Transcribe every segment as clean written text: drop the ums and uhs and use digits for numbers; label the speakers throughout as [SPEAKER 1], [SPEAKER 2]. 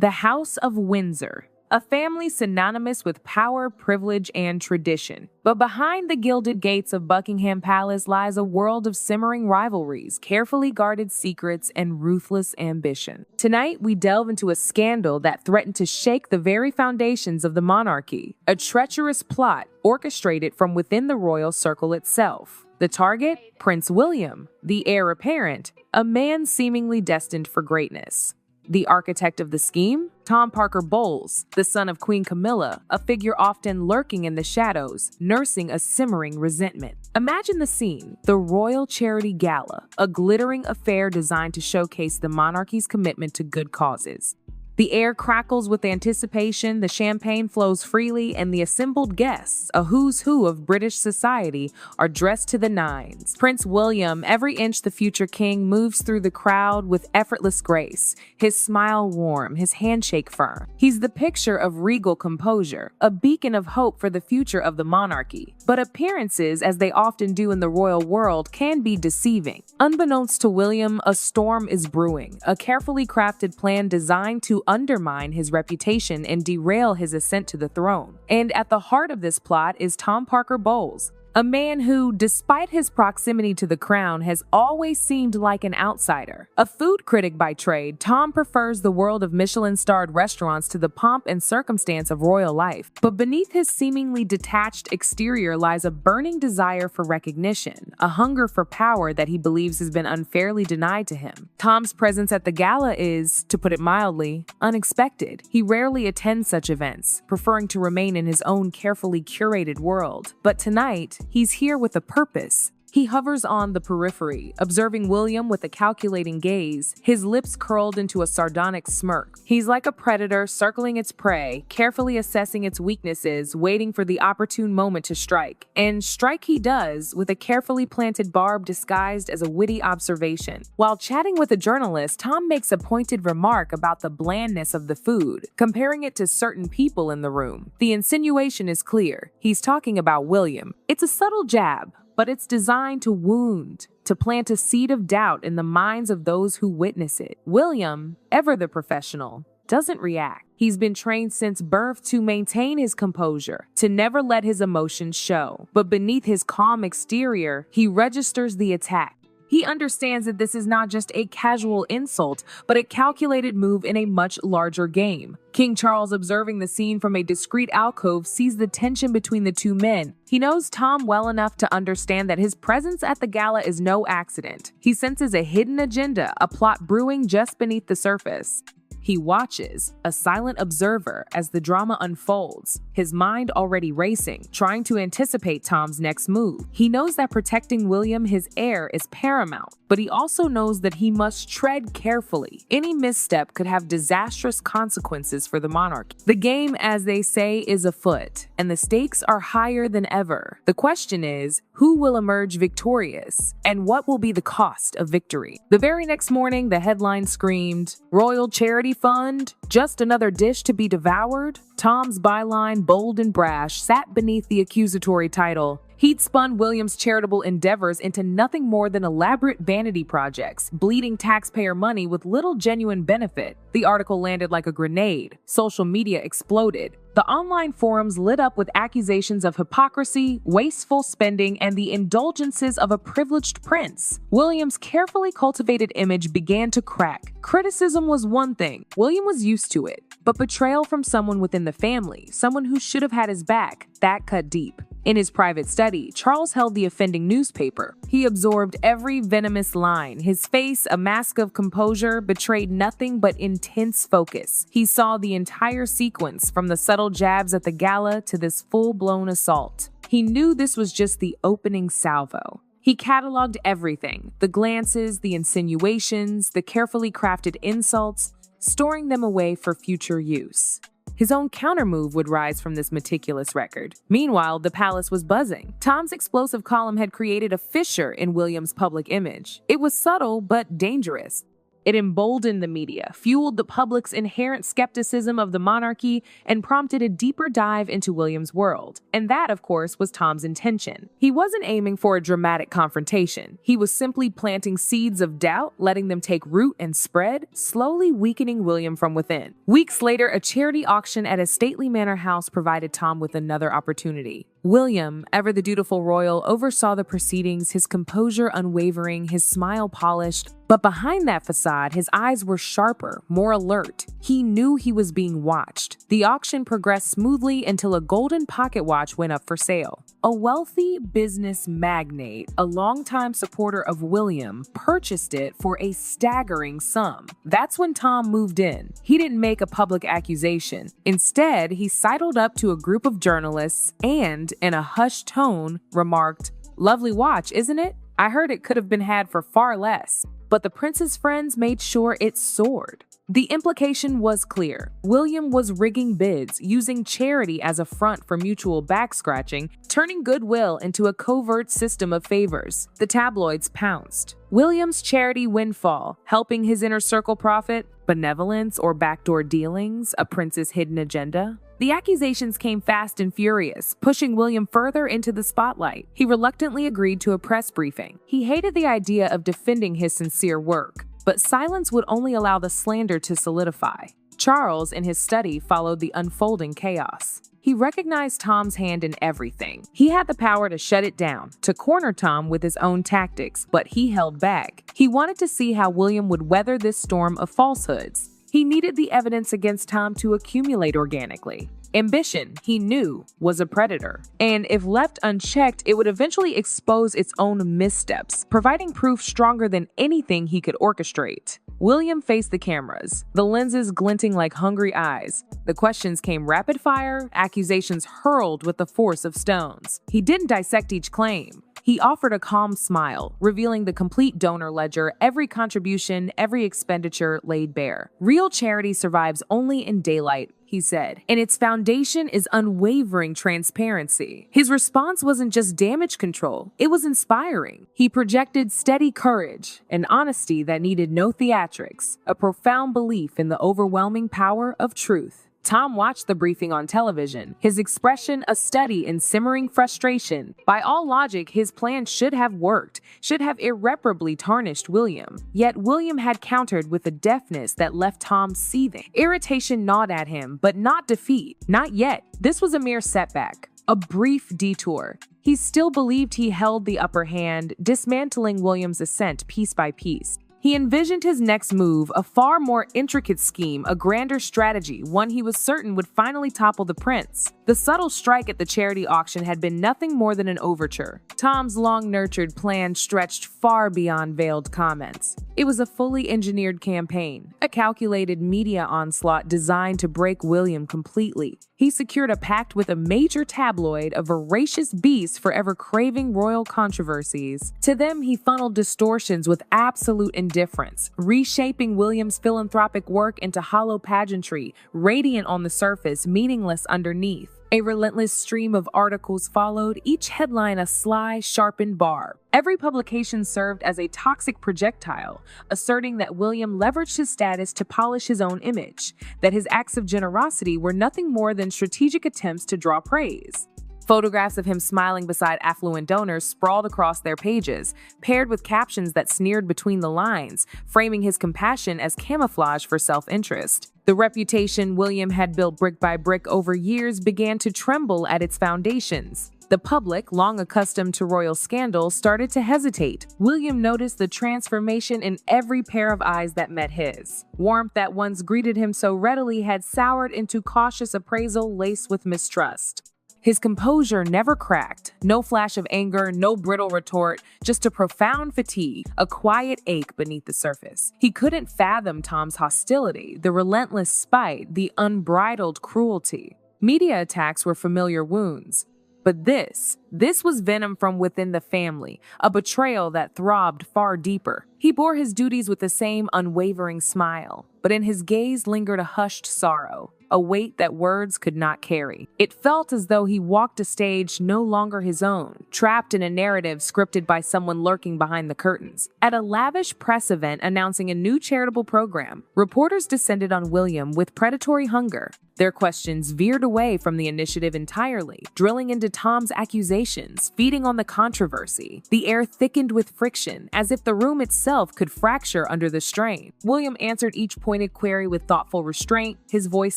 [SPEAKER 1] The House of Windsor, a family synonymous with power, privilege, and tradition. But behind the gilded gates of Buckingham Palace lies a world of simmering rivalries, carefully guarded secrets, and ruthless ambition. Tonight, we delve into a scandal that threatened to shake the very foundations of the monarchy, a treacherous plot orchestrated from within the royal circle itself. The target? Prince William, the heir apparent, a man seemingly destined for greatness. The architect of the scheme? Tom Parker Bowles, the son of Queen Camilla, a figure often lurking in the shadows, nursing a simmering resentment. Imagine the scene: the royal charity gala, a glittering affair designed to showcase the monarchy's commitment to good causes. The air crackles with anticipation, the champagne flows freely, and the assembled guests, a who's who of British society, are dressed to the nines. Prince William, every inch the future king, moves through the crowd with effortless grace, his smile warm, his handshake firm. He's the picture of regal composure, a beacon of hope for the future of the monarchy. But appearances, as they often do in the royal world, can be deceiving. Unbeknownst to William, a storm is brewing, a carefully crafted plan designed to undermine his reputation and derail his ascent to the throne. And at the heart of this plot is Tom Parker Bowles, a man who, despite his proximity to the crown, has always seemed like an outsider. A food critic by trade, Tom prefers the world of Michelin-starred restaurants to the pomp and circumstance of royal life. But beneath his seemingly detached exterior lies a burning desire for recognition, a hunger for power that he believes has been unfairly denied to him. Tom's presence at the gala is, to put it mildly, unexpected. He rarely attends such events, preferring to remain in his own carefully curated world. But tonight, he's here with a purpose. He hovers on the periphery, observing William with a calculating gaze, his lips curled into a sardonic smirk. He's like a predator circling its prey, carefully assessing its weaknesses, waiting for the opportune moment to strike. And strike he does, with a carefully planted barb disguised as a witty observation. While chatting with a journalist, Tom makes a pointed remark about the blandness of the food, comparing it to certain people in the room. The insinuation is clear. He's talking about William. It's a subtle jab, but it's designed to wound, to plant a seed of doubt in the minds of those who witness it. William, ever the professional, doesn't react. He's been trained since birth to maintain his composure, to never let his emotions show. But beneath his calm exterior, he registers the attack. He understands that this is not just a casual insult, but a calculated move in a much larger game. King Charles, observing the scene from a discreet alcove, sees the tension between the two men. He knows Tom well enough to understand that his presence at the gala is no accident. He senses a hidden agenda, a plot brewing just beneath the surface. He watches, a silent observer, as the drama unfolds, his mind already racing, trying to anticipate Tom's next move. He knows that protecting William, his heir, is paramount, but he also knows that he must tread carefully. Any misstep could have disastrous consequences for the monarch. The game, as they say, is afoot, and the stakes are higher than ever. The question is, who will emerge victorious, and what will be the cost of victory? The very next morning, the headline screamed, "Royal Charity Fund? Just another dish to be devoured?" Tom's byline, bold and brash, sat beneath the accusatory title. He'd spun William's charitable endeavors into nothing more than elaborate vanity projects, bleeding taxpayer money with little genuine benefit. The article landed like a grenade. Social media exploded. The online forums lit up with accusations of hypocrisy, wasteful spending, and the indulgences of a privileged prince. William's carefully cultivated image began to crack. Criticism was one thing. William was used to it. But betrayal from someone within the family, someone who should have had his back, that cut deep. In his private study, Charles held the offending newspaper. He absorbed every venomous line. His face, a mask of composure, betrayed nothing but intense focus. He saw the entire sequence, from the subtle jabs at the gala to this full-blown assault. He knew this was just the opening salvo. He cataloged everything: the glances, the insinuations, the carefully crafted insults, storing them away for future use. His own countermove would rise from this meticulous record. Meanwhile, the palace was buzzing. Tom's explosive column had created a fissure in William's public image. It was subtle but dangerous. It emboldened the media, fueled the public's inherent skepticism of the monarchy, and prompted a deeper dive into William's world. And that, of course, was Tom's intention. He wasn't aiming for a dramatic confrontation. He was simply planting seeds of doubt, letting them take root and spread, slowly weakening William from within. Weeks later, a charity auction at a stately manor house provided Tom with another opportunity. William, ever the dutiful royal, oversaw the proceedings, his composure unwavering, his smile polished. But behind that facade, his eyes were sharper, more alert. He knew he was being watched. The auction progressed smoothly until a golden pocket watch went up for sale. A wealthy business magnate, a longtime supporter of William, purchased it for a staggering sum. That's when Tom moved in. He didn't make a public accusation. Instead, he sidled up to a group of journalists and, in a hushed tone, remarked, "Lovely watch, isn't it? I heard it could have been had for far less." But the prince's friends made sure it soared. The implication was clear. William was rigging bids, using charity as a front for mutual back-scratching, turning goodwill into a covert system of favors. The tabloids pounced. William's charity windfall, helping his inner circle profit, benevolence or backdoor dealings, a prince's hidden agenda. The accusations came fast and furious, pushing William further into the spotlight. He reluctantly agreed to a press briefing. He hated the idea of defending his sincere work, but silence would only allow the slander to solidify. Charles, in his study, followed the unfolding chaos. He recognized Tom's hand in everything. He had the power to shut it down, to corner Tom with his own tactics, but he held back. He wanted to see how William would weather this storm of falsehoods. He needed the evidence against Tom to accumulate organically. Ambition, he knew, was a predator, and if left unchecked, it would eventually expose its own missteps, providing proof stronger than anything he could orchestrate. William faced the cameras, the lenses glinting like hungry eyes. The questions came rapid fire, accusations hurled with the force of stones. He didn't dissect each claim. He offered a calm smile, revealing the complete donor ledger, every contribution, every expenditure laid bare. Real charity survives only in daylight, he said, and its foundation is unwavering transparency. His response wasn't just damage control, it was inspiring. He projected steady courage, an honesty that needed no theatrics, a profound belief in the overwhelming power of truth. Tom watched the briefing on television, his expression a study in simmering frustration. By all logic, his plan should have worked, should have irreparably tarnished William. Yet William had countered with a deftness that left Tom seething. Irritation gnawed at him, but not defeat. Not yet. This was a mere setback, a brief detour. He still believed he held the upper hand, dismantling William's ascent piece by piece. He envisioned his next move, a far more intricate scheme, a grander strategy, one he was certain would finally topple the prince. The subtle strike at the charity auction had been nothing more than an overture. Tom's long-nurtured plan stretched far beyond veiled comments. It was a fully engineered campaign, a calculated media onslaught designed to break William completely. He secured a pact with a major tabloid, a voracious beast forever craving royal controversies. To them, he funneled distortions with absolute indifference, reshaping William's philanthropic work into hollow pageantry, radiant on the surface, meaningless underneath. A relentless stream of articles followed, each headline a sly, sharpened barb. Every publication served as a toxic projectile, asserting that William leveraged his status to polish his own image, that his acts of generosity were nothing more than strategic attempts to draw praise. Photographs of him smiling beside affluent donors sprawled across their pages, paired with captions that sneered between the lines, framing his compassion as camouflage for self-interest. The reputation William had built brick by brick over years began to tremble at its foundations. The public, long accustomed to royal scandal, started to hesitate. William noticed the transformation in every pair of eyes that met his. Warmth that once greeted him so readily had soured into cautious appraisal laced with mistrust. His composure never cracked. No flash of anger, no brittle retort, just a profound fatigue, a quiet ache beneath the surface. He couldn't fathom Tom's hostility, the relentless spite, the unbridled cruelty. Media attacks were familiar wounds. But this This was venom from within the family, a betrayal that throbbed far deeper. He bore his duties with the same unwavering smile, but in his gaze lingered a hushed sorrow, a weight that words could not carry. It felt as though he walked a stage no longer his own, trapped in a narrative scripted by someone lurking behind the curtains. At a lavish press event announcing a new charitable program, reporters descended on William with predatory hunger. Their questions veered away from the initiative entirely, drilling into Tom's accusations, feeding on the controversy. The air thickened with friction, as if the room itself could fracture under the strain. William answered each pointed query with thoughtful restraint, his voice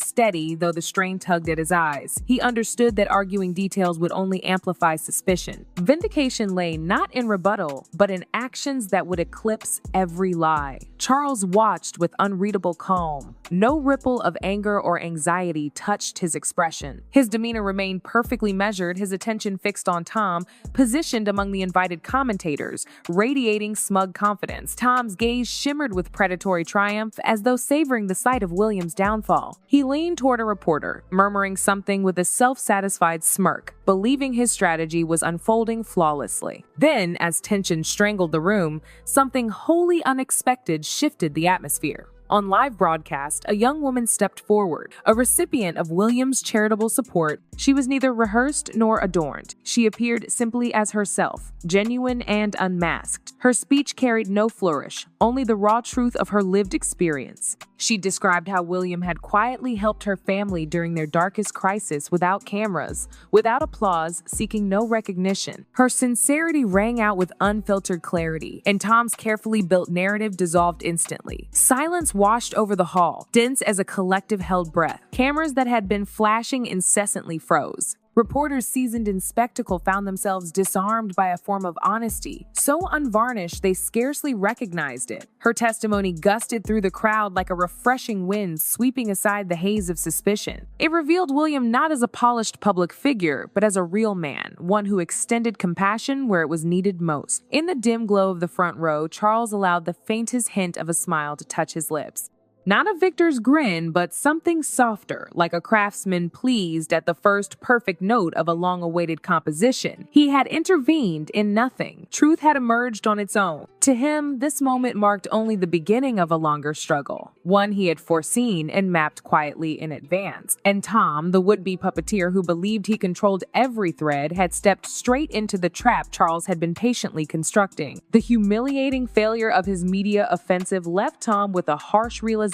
[SPEAKER 1] steady, though the strain tugged at his eyes. He understood that arguing details would only amplify suspicion. Vindication lay not in rebuttal, but in actions that would eclipse every lie. Charles watched with unreadable calm. No ripple of anger or anxiety touched his expression. His demeanor remained perfectly measured, his attention fixed on Tom, positioned among the invited commentators, radiating smug confidence. Tom's gaze shimmered with predatory triumph, as though savoring the sight of William's downfall. He leaned toward a reporter, murmuring something with a self-satisfied smirk, believing his strategy was unfolding flawlessly. Then, as tension strangled the room, something wholly unexpected shifted the atmosphere. On live broadcast, a young woman stepped forward, a recipient of William's charitable support. She was neither rehearsed nor adorned. She appeared simply as herself, genuine and unmasked. Her speech carried no flourish, only the raw truth of her lived experience. She described how William had quietly helped her family during their darkest crisis without cameras, without applause, seeking no recognition. Her sincerity rang out with unfiltered clarity, and Tom's carefully built narrative dissolved instantly. Silence washed over the hall, dense as a collective held breath. Cameras that had been flashing incessantly froze. Reporters seasoned in spectacle found themselves disarmed by a form of honesty, so unvarnished they scarcely recognized it. Her testimony gusted through the crowd like a refreshing wind sweeping aside the haze of suspicion. It revealed William not as a polished public figure, but as a real man, one who extended compassion where it was needed most. In the dim glow of the front row, Charles allowed the faintest hint of a smile to touch his lips. Not a victor's grin, but something softer, like a craftsman pleased at the first perfect note of a long-awaited composition. He had intervened in nothing. Truth had emerged on its own. To him, this moment marked only the beginning of a longer struggle, one he had foreseen and mapped quietly in advance. And Tom, the would-be puppeteer who believed he controlled every thread, had stepped straight into the trap Charles had been patiently constructing. The humiliating failure of his media offensive left Tom with a harsh realization.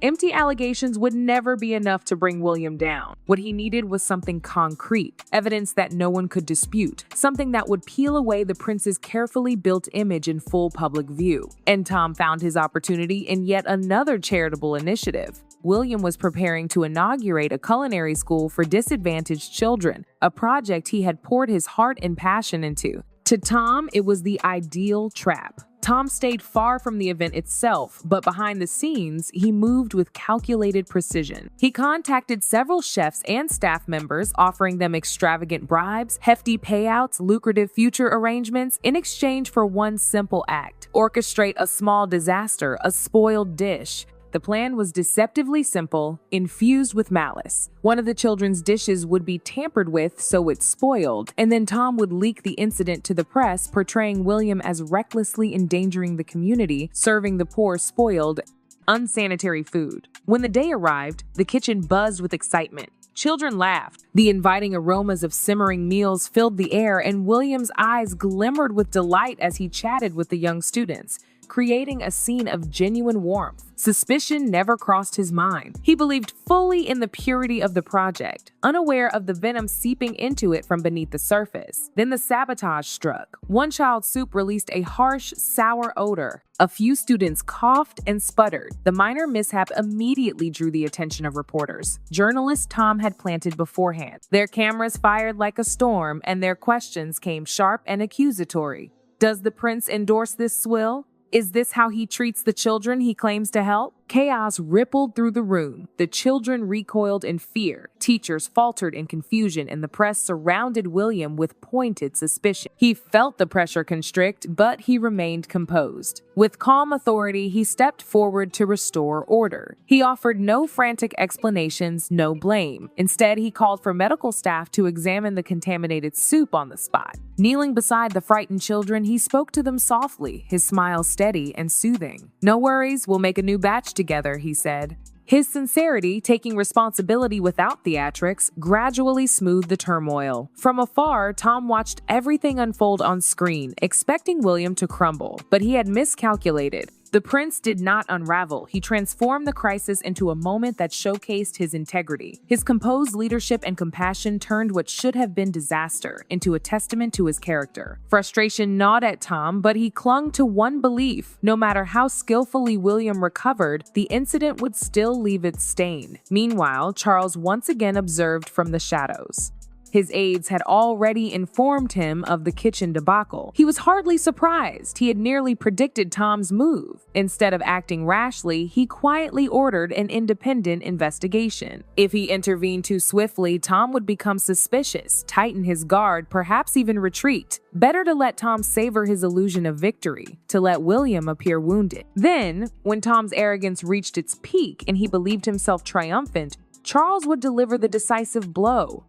[SPEAKER 1] Empty allegations would never be enough to bring William down. What he needed was something concrete, evidence that no one could dispute, something that would peel away the prince's carefully built image in full public view. And Tom found his opportunity in yet another charitable initiative. William was preparing to inaugurate a culinary school for disadvantaged children, a project he had poured his heart and passion into. To Tom, it was the ideal trap. Tom stayed far from the event itself, but behind the scenes, he moved with calculated precision. He contacted several chefs and staff members, offering them extravagant bribes, hefty payouts, lucrative future arrangements, in exchange for one simple act: orchestrate a small disaster, a spoiled dish. The plan was deceptively simple, infused with malice. One of the children's dishes would be tampered with so it spoiled, and then Tom would leak the incident to the press, portraying William as recklessly endangering the community, serving the poor spoiled, unsanitary food. When the day arrived, the kitchen buzzed with excitement. Children laughed. The inviting aromas of simmering meals filled the air, and William's eyes glimmered with delight as he chatted with the young students, creating a scene of genuine warmth. Suspicion never crossed his mind. He believed fully in the purity of the project, unaware of the venom seeping into it from beneath the surface. Then the sabotage struck. One child's soup released a harsh, sour odor. A few students coughed and sputtered. The minor mishap immediately drew the attention of reporters. Journalists Tom had planted beforehand. Their cameras fired like a storm, and their questions came sharp and accusatory. Does the prince endorse this swill? Is this how he treats the children he claims to help? Chaos rippled through the room. The children recoiled in fear. Teachers faltered in confusion, and the press surrounded William with pointed suspicion. He felt the pressure constrict, but he remained composed. With calm authority, he stepped forward to restore order. He offered no frantic explanations, no blame. Instead, he called for medical staff to examine the contaminated soup on the spot. Kneeling beside the frightened children, he spoke to them softly, his smile steady and soothing. "No worries, we'll make a new batch together," he said. His sincerity, taking responsibility without theatrics, gradually smoothed the turmoil. From afar, Tom watched everything unfold on screen, expecting William to crumble, but he had miscalculated. The prince did not unravel. He transformed the crisis into a moment that showcased his integrity. His composed leadership and compassion turned what should have been disaster into a testament to his character. Frustration gnawed at Tom, but he clung to one belief: no matter how skillfully William recovered, the incident would still leave its stain. Meanwhile, Charles once again observed from the shadows. His aides had already informed him of the kitchen debacle. He was hardly surprised. He had nearly predicted Tom's move. Instead of acting rashly, he quietly ordered an independent investigation. If he intervened too swiftly, Tom would become suspicious, tighten his guard, perhaps even retreat. Better to let Tom savor his illusion of victory, to let William appear wounded. Then, when Tom's arrogance reached its peak and he believed himself triumphant, Charles would deliver the decisive blow.